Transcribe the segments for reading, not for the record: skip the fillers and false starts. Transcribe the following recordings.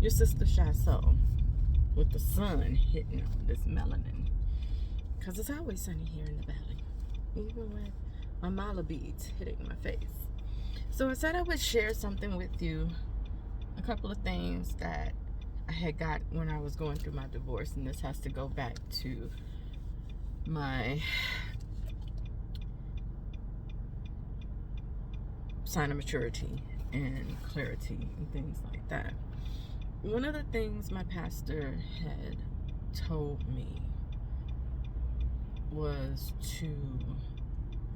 your sister Shy Soul with the sun hitting on this melanin. Because it's always sunny here in the valley, even with my mala beads hitting my face. So I said I would share something with you, a couple of things that I had got when I was going through my divorce, and this has to go back to my sign of maturity and clarity and things like that. One of the things my pastor had told me was to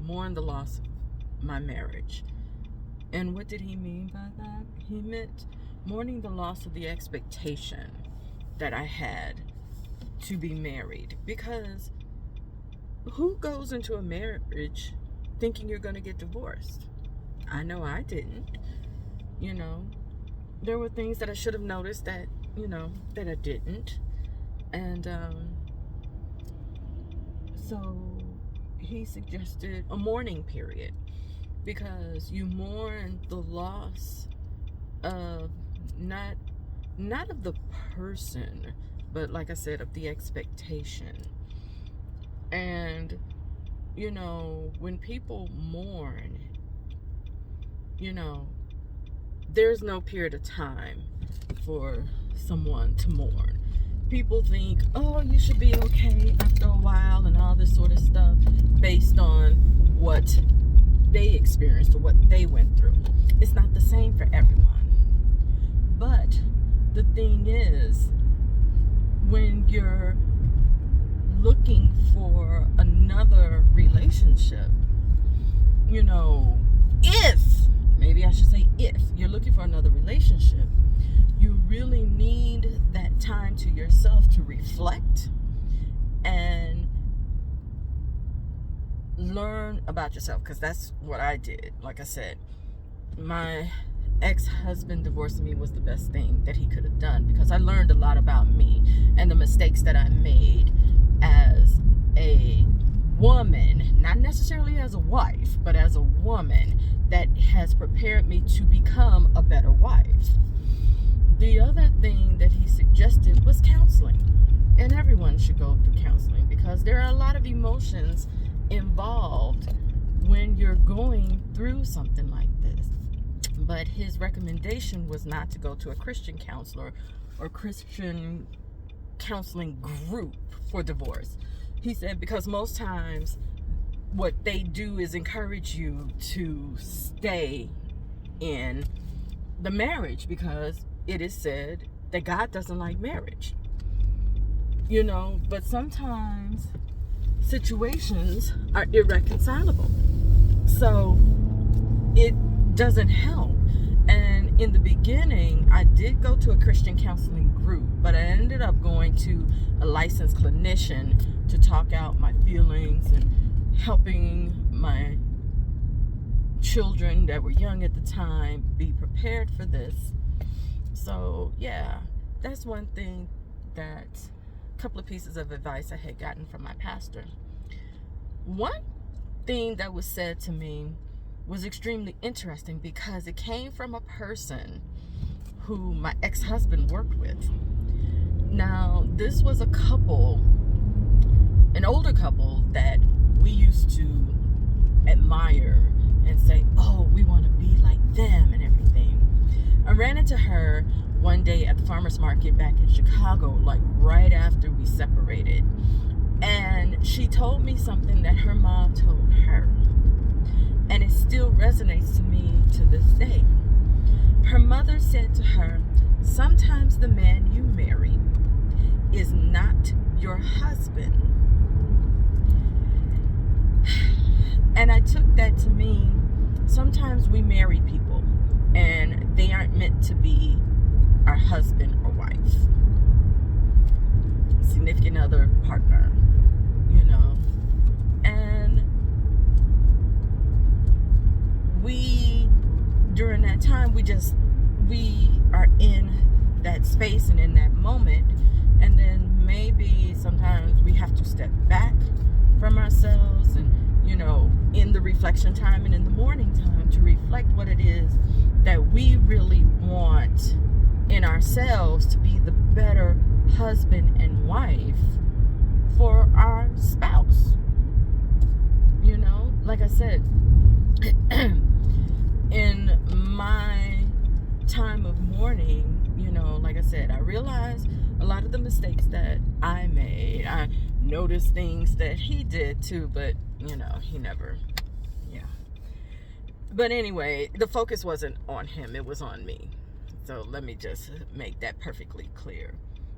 mourn the loss of my marriage. And what did he mean by that? He meant mourning the loss of the expectation that I had to be married. Because who goes into a marriage thinking you're going to get divorced? I know I didn't. You know, there were things that I should have noticed that, that I didn't. And so he suggested a mourning period, because you mourn the loss of not of the person, but like I said, of the expectation. And when people mourn, there's no period of time for someone to mourn. People think, oh, you should be okay after a while and all this sort of stuff based on what they experienced or what they went through. It's not the same for everyone. But the thing is, when you're looking for another relationship, if you're looking for another relationship, you really need that time to yourself to reflect and learn about yourself, because that's what I did. Like I said, my ex-husband divorcing me was the best thing that he could have done, because I learned a lot about me and the mistakes that I made as a woman, not necessarily as a wife, but as a woman, that has prepared me to become a better wife. The other thing that he suggested was counseling, and everyone should go through counseling, because there are a lot of emotions involved when you're going through something like this. But his recommendation was not to go to a Christian counselor or Christian counseling group for divorce. He said, because most times what they do is encourage you to stay in the marriage, because it is said that God doesn't like marriage. But sometimes situations are irreconcilable. So it doesn't help. And in the beginning, I did go to a Christian counseling group, but I ended up going to a licensed clinician to talk out my feelings and helping my children that were young at the time be prepared for this. So yeah, that's one thing, that a couple of pieces of advice I had gotten from my pastor. One thing that was said to me was extremely interesting, because it came from a person who my ex-husband worked with. Now, this was a couple, an older couple that we used to admire and say, oh, we want to be like them and everything. I ran into her one day at the farmer's market back in Chicago, like right after we separated. And she told me something that her mom told her. And it still resonates to me to this day. Her mother said to her, sometimes the man you marry is not your husband. And I took that to mean sometimes we marry people and they aren't meant to be our husband or wife, significant other, partner, And during that time, we are in that space and in that moment, and then maybe sometimes we have to step back from ourselves and in the reflection time and in the morning time to reflect what it is that we really want in in ourselves to be the better husband and wife for our spouse. You know, like I said, in my time of mourning, you know, like I said, I realized a lot of the mistakes that I made. I noticed things that he did too, but, you know, he never, yeah. But anyway, the focus wasn't on him, it was on me. So let me just make that perfectly clear.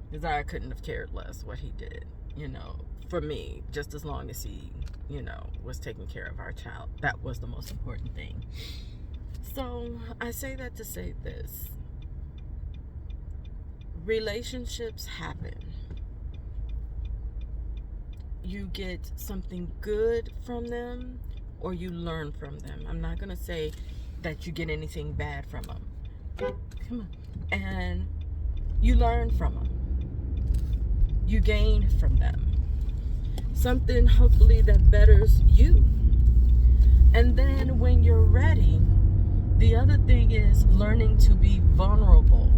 Because I couldn't have cared less what he did, you know, for me, just as long as he, you know, was taking care of our child. That was the most important thing. So I say that to say this. Relationships happen. You get something good from them or you learn from them. I'm not going to say that you get anything bad from them. Come on. And you learn from them. You gain from them. Something hopefully that betters you. And then when you're ready, the other thing is learning to be vulnerable,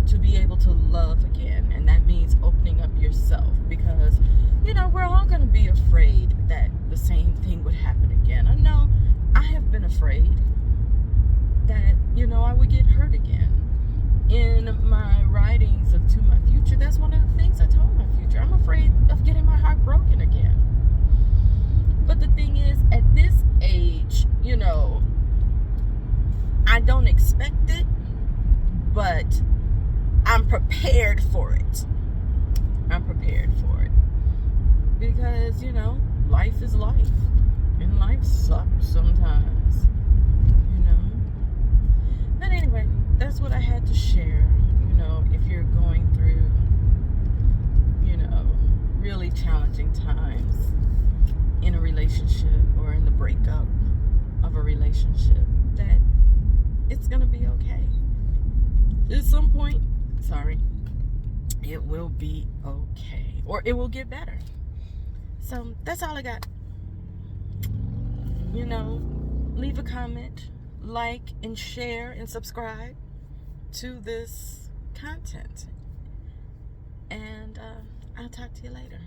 to be able to love again. And that means opening up yourself, because, you know, we're all going to be afraid that the same thing would happen again. I know I have been afraid that, you know, I would get hurt again. In my writings of To My Future, that's one of the things I told my future. I'm afraid of getting my heart broken again. But the thing is, at this age, you know, I don't expect it, but I'm prepared for it. I'm prepared for it. Because, you know, life is life. And life sucks sometimes. You know? But anyway, that's what I had to share. You know, if you're going through, you know, really challenging times in a relationship or in the breakup of a relationship, that it's going to be okay. At some point, it will be okay. Or it will get better. So that's all I got. You know, leave a comment, like and share and subscribe to this content. And I'll talk to you later.